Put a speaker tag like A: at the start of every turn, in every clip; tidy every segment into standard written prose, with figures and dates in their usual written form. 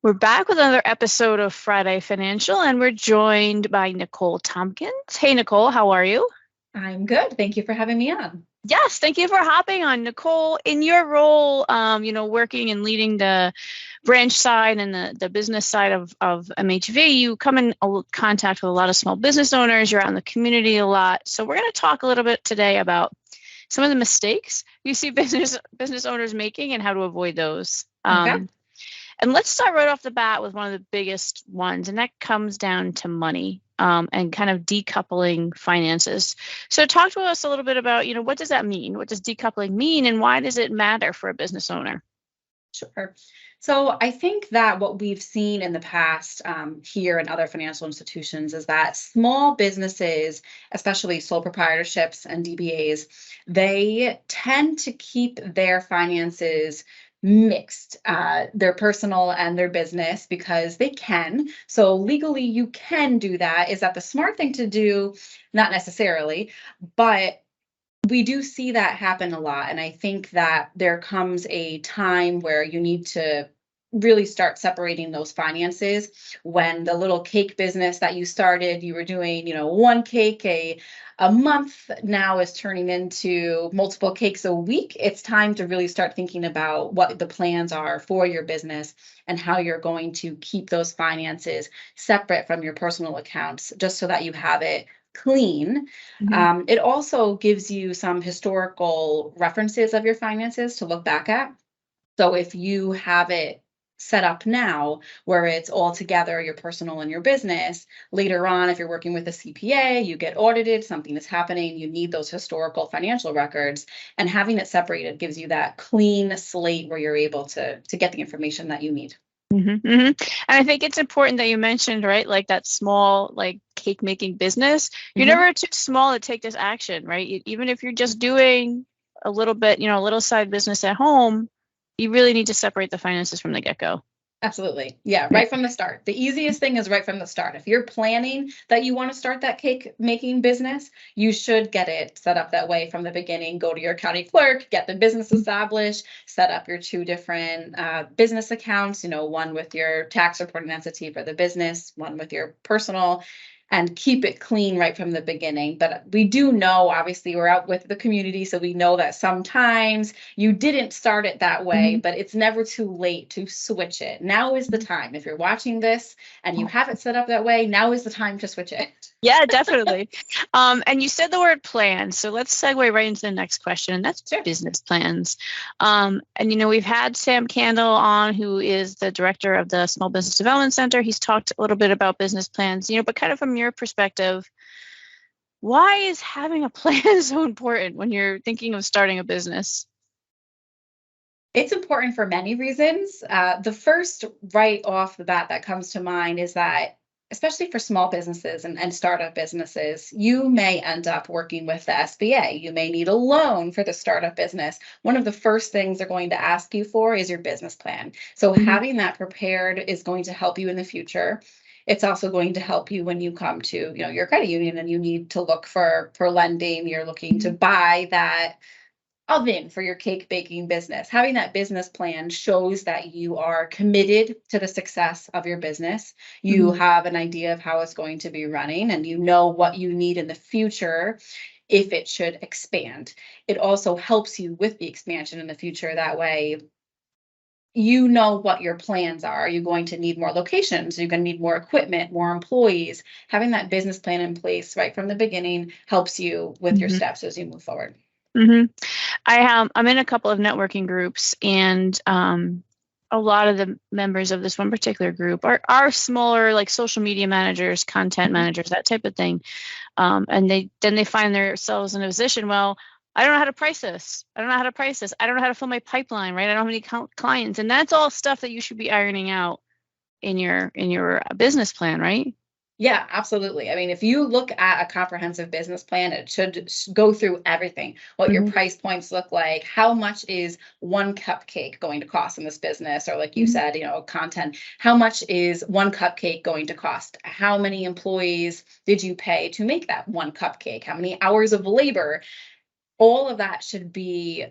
A: We're back with another episode of Friday Financial, and we're joined by Nicole Tompkins. Hey, Nicole, how are you?
B: I'm good. Thank you for having me on.
A: Yes, thank you for hopping on. Nicole, in your role, working and leading the branch side and the business side of MHV, you come in contact with a lot of small business owners. You're out in the community a lot. So we're going to talk a little bit today about some of the mistakes you see business owners making and how to avoid those.
B: Okay.
A: And let's start right off the bat with one of the biggest ones, and that comes down to money and kind of decoupling finances. So talk to us a little bit about, what does that mean? What does decoupling mean, and why does it matter for a business owner?
B: Sure. So I think that what we've seen in the past here and other financial institutions is that small businesses, especially sole proprietorships and DBAs, they tend to keep their finances mixed, their personal and their business, because they can. So legally, you can do that. Is that the smart thing to do? Not necessarily, but we do see that happen a lot. And I think that there comes a time where you need to really start separating those finances. When the little cake business that you started, you were doing, one cake a month, now is turning into multiple cakes a week. It's time to really start thinking about what the plans are for your business and how you're going to keep those finances separate from your personal accounts, just so that you have it clean. It also gives you some historical references of your finances to look back at. So if you have it set up now where it's all together, your personal and your business, later on, if you're working with a CPA, you get audited, something is happening, you need those historical financial records, and having it separated gives you that clean slate where you're able to get the information that you need.
A: And I think it's important that you mentioned, right, like that small, like cake making business. You're never too small to take this action, right? Even if you're just doing a little bit, a little side business at home, you really need to separate the finances from the get-go.
B: Absolutely. Yeah, right from the start. The easiest thing is right from the start. If you're planning that you want to start that cake making business, you should get it set up that way from the beginning. Go to your county clerk, get the business established, set up your two different business accounts, one with your tax reporting entity for the business, one with your personal, and keep it clean right from the beginning. But we do know, obviously, we're out with the community, so we know that sometimes you didn't start it that way, but it's never too late to switch it. Now is the time. If you're watching this and you have it set up that way, now is the time to switch it.
A: Yeah, definitely. And you said the word plan, so let's segue right into the next question, and that's business plans. And we've had Sam Candle on, who is the director of the Small Business Development Center. He's talked a little bit about business plans, but kind of from your perspective, why is having a plan so important when you're thinking of starting a business?
B: It's important for many reasons. The first, right off the bat, that comes to mind is that, especially for small businesses and startup businesses, you may end up working with the SBA. You may need a loan for the startup business. One of the first things they're going to ask you for is your business plan. So having that prepared is going to help you in the future. It's also going to help you when you come to, your credit union and you need to look for lending. You're looking to buy that oven for your cake baking business. Having that business plan shows that you are committed to the success of your business. You have an idea of how it's going to be running, and you know what you need in the future if it should expand. It also helps you with the expansion in the future. That way, you know what your plans are. Are you going to need more locations? Are you going to need more equipment, more employees? Having that business plan in place right from the beginning helps you with your steps as you move forward.
A: I'm in a couple of networking groups, and a lot of the members of this one particular group are smaller, like social media managers, content managers, that type of thing. And they find themselves in a position, well, I don't know how to price this. I don't know how to fill my pipeline, right? I don't have any clients. And that's all stuff that you should be ironing out in your business plan, right?
B: Yeah, absolutely. I mean, if you look at a comprehensive business plan, it should go through everything, what your price points look like, how much is one cupcake going to cost in this business, or like you said, content, how much is one cupcake going to cost? How many employees did you pay to make that one cupcake? How many hours of labor? All of that should be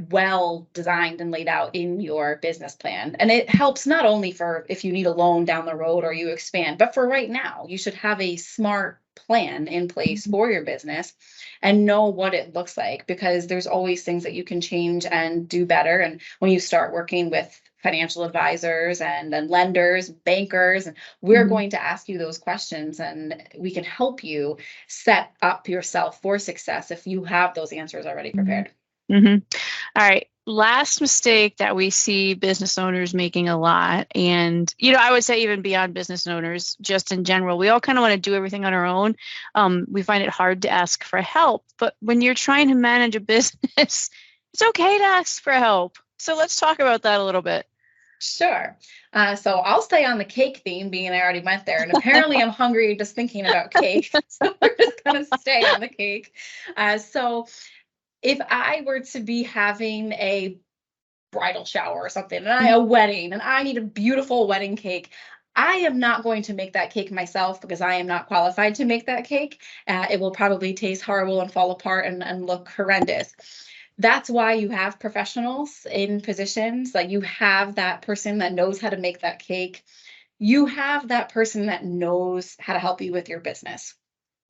B: well designed and laid out in your business plan. And it helps not only for if you need a loan down the road or you expand, but for right now, you should have a smart plan in place for your business and know what it looks like, because there's always things that you can change and do better. And when you start working with financial advisors and then lenders, bankers, and we're going to ask you those questions, and we can help you set up yourself for success if you have those answers already prepared.
A: All right. Last mistake that we see business owners making a lot, and I would say even beyond business owners, just in general, we all kind of want to do everything on our own. We find it hard to ask for help, but when you're trying to manage a business, it's okay to ask for help. So let's talk about that a little bit.
B: Sure. So I'll stay on the cake theme, being I already went there. And apparently I'm hungry just thinking about cake. So we're just going to stay on the cake. So if I were to be having a bridal shower or something, and a wedding, and I need a beautiful wedding cake, I am not going to make that cake myself because I am not qualified to make that cake. It will probably taste horrible and fall apart and look horrendous. That's why you have professionals in positions. Like, you have that person that knows how to make that cake. You have that person that knows how to help you with your business.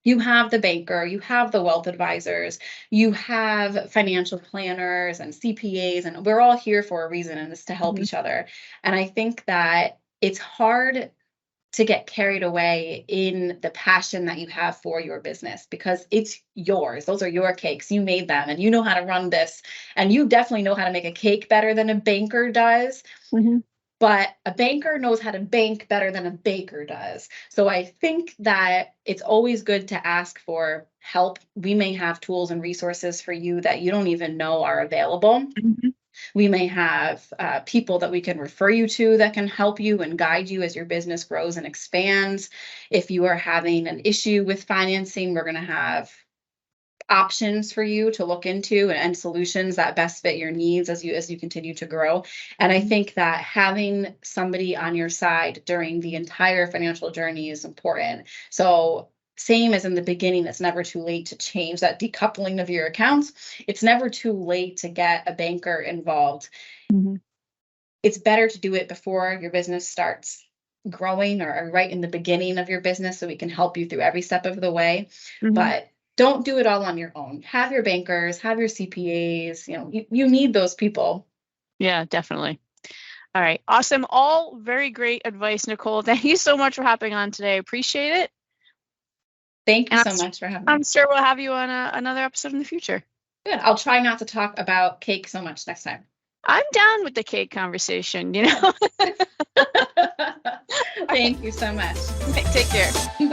B: You have the banker, you have the wealth advisors, you have financial planners and CPAs, and we're all here for a reason, and it's to help each other. And I think that it's hard to get carried away in the passion that you have for your business, because it's yours. Those are your cakes. You made them, and you know how to run this, and you definitely know how to make a cake better than a banker does. But a banker knows how to bank better than a baker does. So I think that it's always good to ask for help. We may have tools and resources for you that you don't even know are available. We may have people that we can refer you to that can help you and guide you as your business grows and expands. If you are having an issue with financing, we're going to have options for you to look into, and solutions that best fit your needs as you continue to grow. And I think that having somebody on your side during the entire financial journey is important. So same as in the beginning, it's never too late to change that decoupling of your accounts. It's never too late to get a banker involved. It's better to do it before your business starts growing, or right in the beginning of your business, so we can help you through every step of the way. But don't do it all on your own. Have your bankers, have your CPAs. You need those people.
A: Yeah, definitely. All right. Awesome. All very great advice, Nicole. Thank you so much for hopping on today. Appreciate it.
B: Thank you so much for having me.
A: I'm sure we'll have you on another episode in the future.
B: Good. I'll try not to talk about cake so much next time.
A: I'm down with the cake conversation,
B: Thank you so much.
A: Take care.
B: Bye.